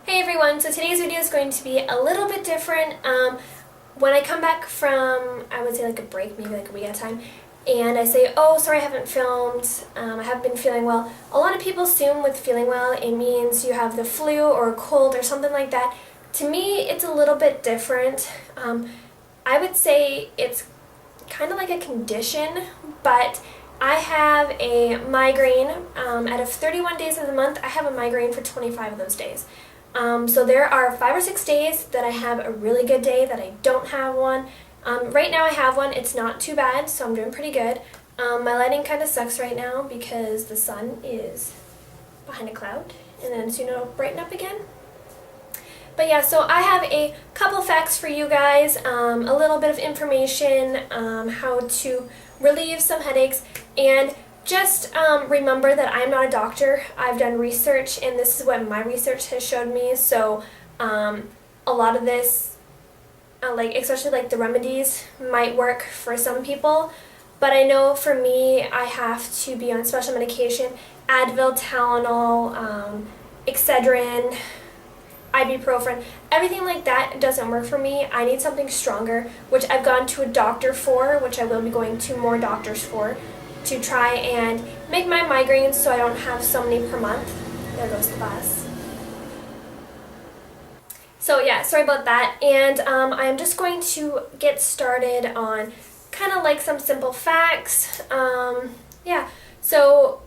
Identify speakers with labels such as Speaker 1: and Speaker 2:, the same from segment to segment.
Speaker 1: Hey everyone, so today's video is going to be a little bit different. When I come back from, I would say like a break, maybe like a week at a time, and I say, oh sorry I haven't filmed, I haven't been feeling well. A lot of people assume with feeling well it means you have the flu or a cold or something like that. To me it's a little bit different. I would say it's kind of like a condition, but I have a migraine. Out of 31 days of the month, I have a migraine for 25 of those days. So there are 5 or 6 days that I have a really good day that I don't have one. Right now I have one. It's not too bad, so I'm doing pretty good. My lighting kind of sucks right now because the sun is behind a cloud, and then soon it'll brighten up again. But yeah, so I have a couple facts for you guys, a little bit of information, how to relieve some headaches, and just remember that I'm not a doctor. I've done research, and this is what my research has showed me. So a lot of this, especially like the remedies, might work for some people. But I know for me, I have to be on special medication: Advil, Tylenol, Excedrin, ibuprofen. Everything like that doesn't work for me. I need something stronger, which I've gone to a doctor for, which I will be going to more doctors for, to try and make my migraines so I don't have so many per month. There goes the bus. So yeah, sorry about that. And I'm just going to get started on kind of like some simple facts. Yeah, so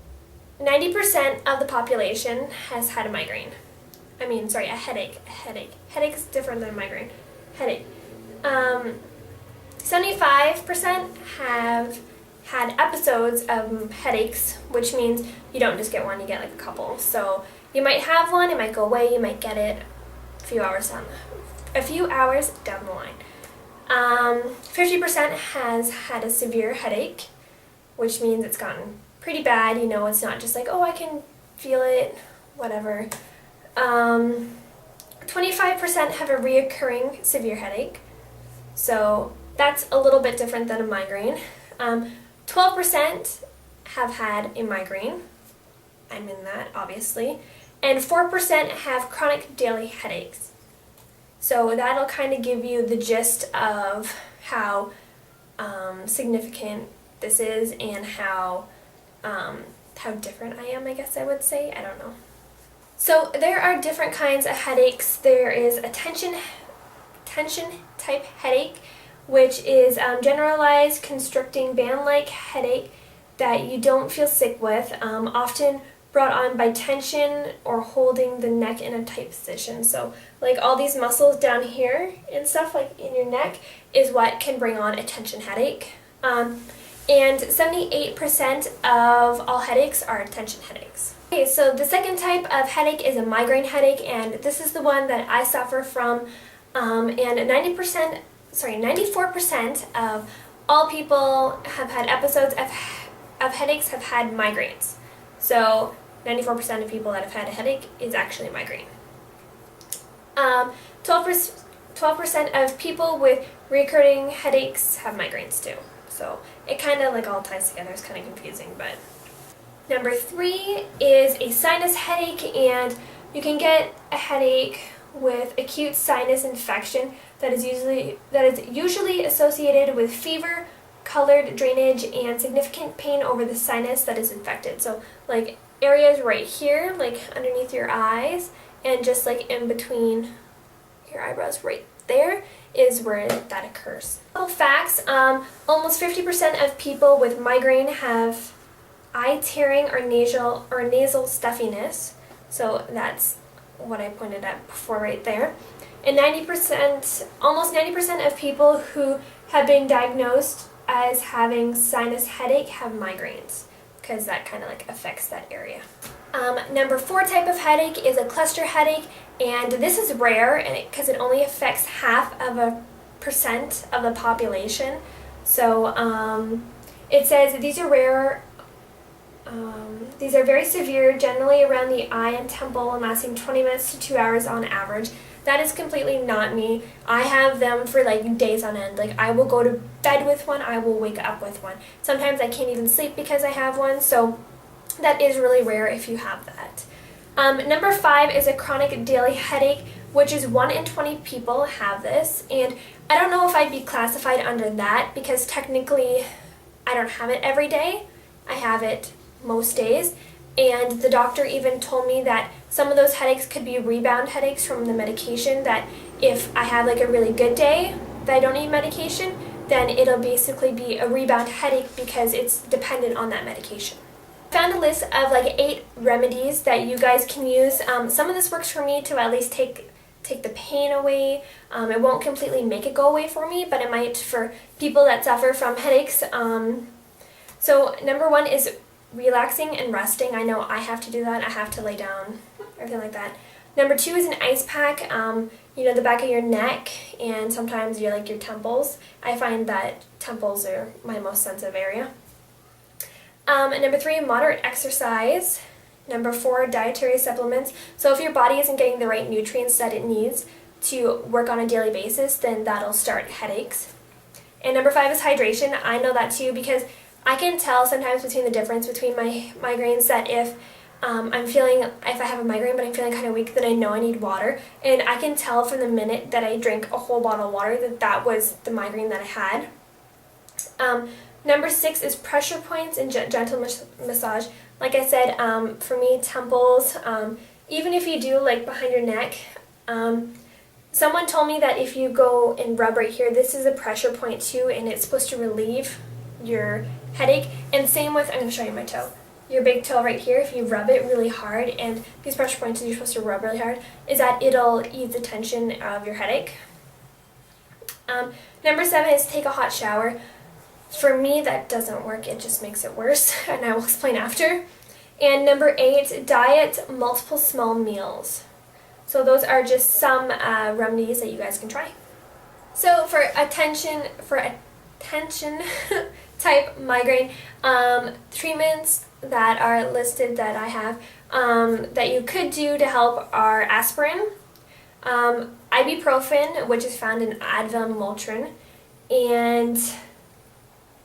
Speaker 1: 90% of the population has had a migraine. A headache. Headache's different than a migraine. Headache. 75% have had episodes of headaches, which means you don't just get one, you get like a couple. So you might have one, it might go away, you might get it a few hours down the line. 50% has had a severe headache, which means it's gotten pretty bad. You know, it's not just like, oh, I can feel it, whatever. 25% have a reoccurring severe headache, so that's a little bit different than a migraine. 12% have had a migraine. I'm in that, obviously. And 4% have chronic daily headaches. So that'll kind of give you the gist of how significant this is and how different I am, I guess I would say. I don't know. So there are different kinds of headaches. There is a tension type headache, which is generalized constricting band-like headache that you don't feel sick with, often brought on by tension or holding the neck in a tight position. So like all these muscles down here and stuff like in your neck is what can bring on a tension headache. And 78% of all headaches are tension headaches. Okay, so the second type of headache is a migraine headache, and this is the one that I suffer from, and 94% of all people have had episodes of headaches have had migraines. So 94% of people that have had a headache is actually a migraine. 12% of people with recurring headaches have migraines too. So it kind of like all ties together. It's kind of confusing, but. Number 3 is a sinus headache, and you can get a headache with acute sinus infection that is usually associated with fever, colored drainage, and significant pain over the sinus that is infected. So like areas right here, like underneath your eyes, and just like in between your eyebrows right there is where that occurs. Couple facts, almost 50% of people with migraine have eye tearing or nasal stuffiness. So that's what I pointed at before right there. And almost 90% of people who have been diagnosed as having sinus headache have migraines, because that kind of like affects that area. Number 4 type of headache is a cluster headache, and this is rare because it only affects 0.5% of the population. So it says these are rare. These are very severe, generally around the eye and temple, and lasting 20 minutes to 2 hours on average. That is completely not me. I have them for like days on end. Like I will go to bed with one, I will wake up with one. Sometimes I can't even sleep because I have one, so that is really rare if you have that. Number 5 is a chronic daily headache, which is 1 in 20 people have this, and I don't know if I'd be classified under that because technically I don't have it every day. I have it most days, and the doctor even told me that some of those headaches could be rebound headaches from the medication, that if I have like a really good day that I don't need medication, then it'll basically be a rebound headache because it's dependent on that medication. I found a list of like 8 remedies that you guys can use. Some of this works for me to at least take the pain away. It won't completely make it go away for me, but it might for people that suffer from headaches. So number 1 is relaxing and resting. I know I have to do that. I have to lay down, everything like that. Number 2 is an ice pack. The back of your neck and sometimes your temples. I find that temples are my most sensitive area. Number 3, moderate exercise. Number 4, dietary supplements. So if your body isn't getting the right nutrients that it needs to work on a daily basis, then that'll start headaches. And number 5 is hydration. I know that too because I can tell sometimes between the difference between my migraines that if I have a migraine but I'm feeling kind of weak, then I know I need water. And I can tell from the minute that I drink a whole bottle of water that was the migraine that I had. Number 6 is pressure points and gentle massage. Like I said, for me, temples, even if you do like behind your neck, someone told me that if you go and rub right here, this is a pressure point too, and it's supposed to relieve your headache. And same with, I'm going to show you my toe. Your big toe right here, if you rub it really hard, and these pressure points you're supposed to rub really hard, is that it'll ease the tension of your headache. Number 7 is take a hot shower. For me, that doesn't work. It just makes it worse, and I will explain after. And number 8, diet multiple small meals. So those are just some remedies that you guys can try. So for attention type migraine, treatments that are listed that I have that you could do to help are aspirin, ibuprofen, which is found in Advil and Motrin, and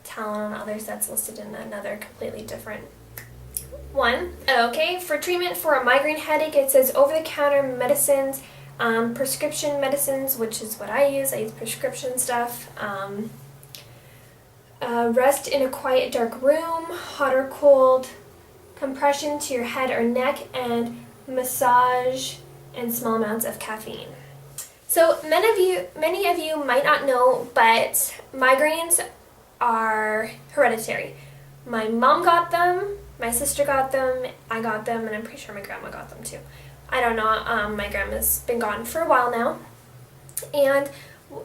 Speaker 1: Talon and others that's listed in another completely different one. Okay, for treatment for a migraine headache, it says over-the-counter medicines, prescription medicines, which is what I use. I use prescription stuff. Rest in a quiet, dark room, hot or cold, compression to your head or neck, and massage and small amounts of caffeine. So many of you might not know, but migraines are hereditary. My mom got them, my sister got them, I got them, and I'm pretty sure my grandma got them too. I don't know, my grandma's been gone for a while now. And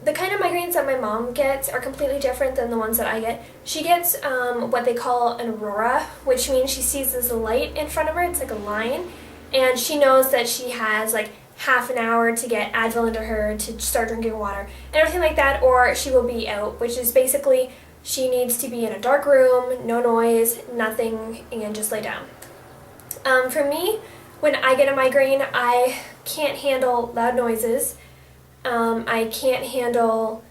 Speaker 1: the kind of migraines that my mom gets are completely different than the ones that I get. She gets what they call an aurora, which means she sees this light in front of her. It's like a line, and she knows that she has like half an hour to get Advil into her to start drinking water and everything like that, or she will be out, which is basically she needs to be in a dark room, no noise, nothing, and just lay down. For me, when I get a migraine, I can't handle loud noises. I can't handle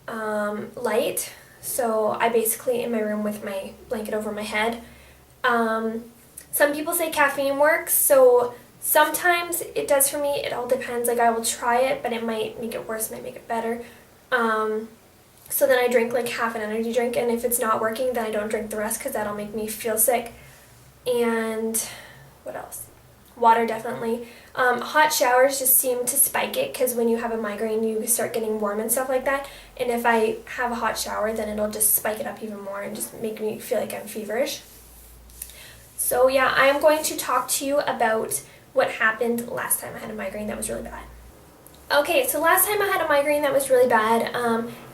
Speaker 1: light, so I basically in my room with my blanket over my head. Some people say caffeine works, so sometimes it does for me. It all depends. Like I will try it, but it might make it worse, might make it better. So then I drink like half an energy drink, and if it's not working, then I don't drink the rest because that'll make me feel sick. And what else? Water, definitely. Hot showers just seem to spike it because when you have a migraine, you start getting warm and stuff like that. And if I have a hot shower, then it'll just spike it up even more and just make me feel like I'm feverish. So yeah, I am going to talk to you about what happened last time I had a migraine that was really bad. Okay, so last time I had a migraine that was really bad,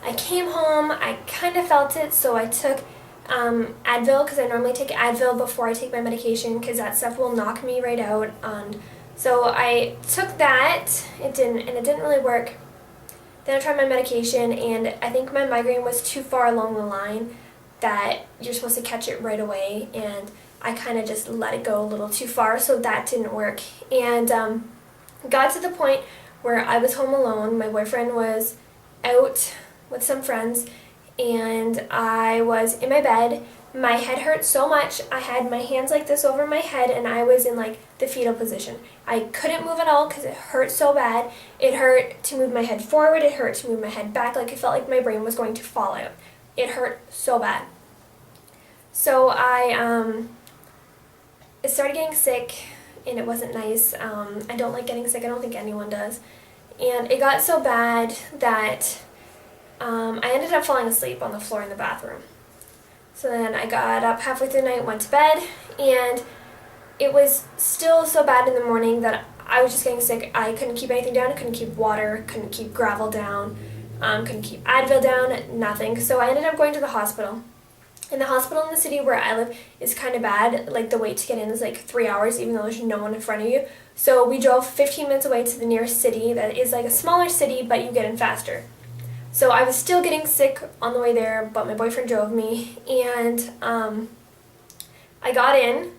Speaker 1: I came home, I kind of felt it, so I took Advil, because I normally take Advil before I take my medication, because that stuff will knock me right out. So I took that, it didn't really work. Then I tried my medication, and I think my migraine was too far along the line that you're supposed to catch it right away, and I kind of just let it go a little too far, so that didn't work. And got to the point where I was home alone. My boyfriend was out with some friends, and I was in my bed. my head hurt so much. I had my hands like this over my head, and I was in like the fetal position. I couldn't move at all because it hurt so bad. It hurt to move my head forward. It hurt to move my head back. Like, it felt like my brain was going to fall out. It hurt so bad. So I started getting sick, and it wasn't nice. I don't like getting sick. I don't think anyone does. And it got so bad that I ended up falling asleep on the floor in the bathroom. So then I got up halfway through the night, went to bed, and it was still so bad in the morning that I was just getting sick. I couldn't keep anything down. I couldn't keep water, couldn't keep gravel down, couldn't keep Advil down, nothing. So I ended up going to the hospital. And the hospital in the city where I live is kind of bad. Like, the wait to get in is like 3 hours, even though there's no one in front of you. So we drove 15 minutes away to the nearest city that is like a smaller city, but you get in faster. So I was still getting sick on the way there, but my boyfriend drove me, and I got in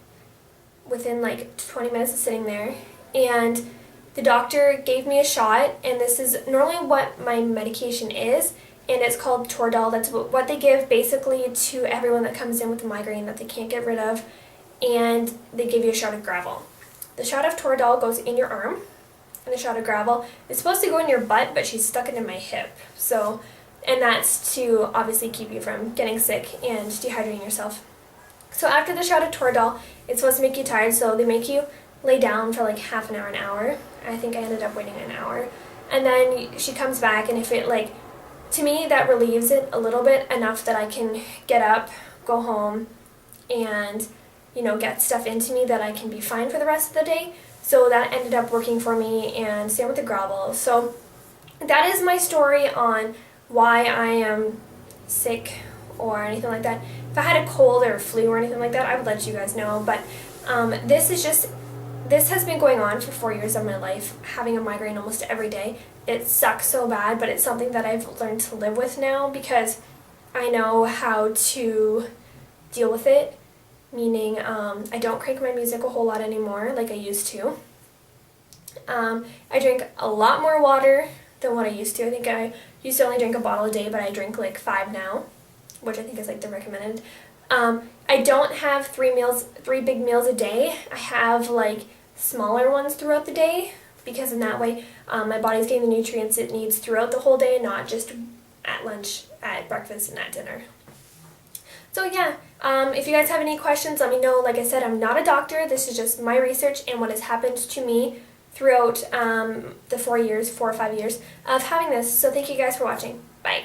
Speaker 1: within like 20 minutes of sitting there, and the doctor gave me a shot, and this is normally what my medication is, and it's called Toradol. That's what they give basically to everyone that comes in with a migraine that they can't get rid of, and they give you a shot of gravel. The shot of Toradol goes in your arm, and a shot of gravel is supposed to go in your butt, but she's stuck it in my hip. So, and that's to obviously keep you from getting sick and dehydrating yourself. So after the shot of Toradol, it's supposed to make you tired, so they make you lay down for like half an hour. I think I ended up waiting an hour. And then she comes back, and if it, like, to me, that relieves it a little bit, enough that I can get up, go home, and, you know, get stuff into me that I can be fine for the rest of the day. So that ended up working for me, and same with the gravel. So that is my story on why I am sick or anything like that. If I had a cold or a flu or anything like that, I would let you guys know. But this has been going on for 4 years of my life, having a migraine almost every day. It sucks so bad, but it's something that I've learned to live with now because I know how to deal with it. Meaning, I don't crank my music a whole lot anymore like I used to. I drink a lot more water than what I used to. I think I used to only drink a bottle a day, but I drink like 5 now, which I think is like the recommended. I don't have 3 big meals a day. I have like smaller ones throughout the day, because in that way my body's getting the nutrients it needs throughout the whole day, not just at lunch, at breakfast, and at dinner. So yeah, if you guys have any questions, let me know. Like I said, I'm not a doctor. This is just my research and what has happened to me throughout the 4 or 5 years of having this. So thank you guys for watching. Bye.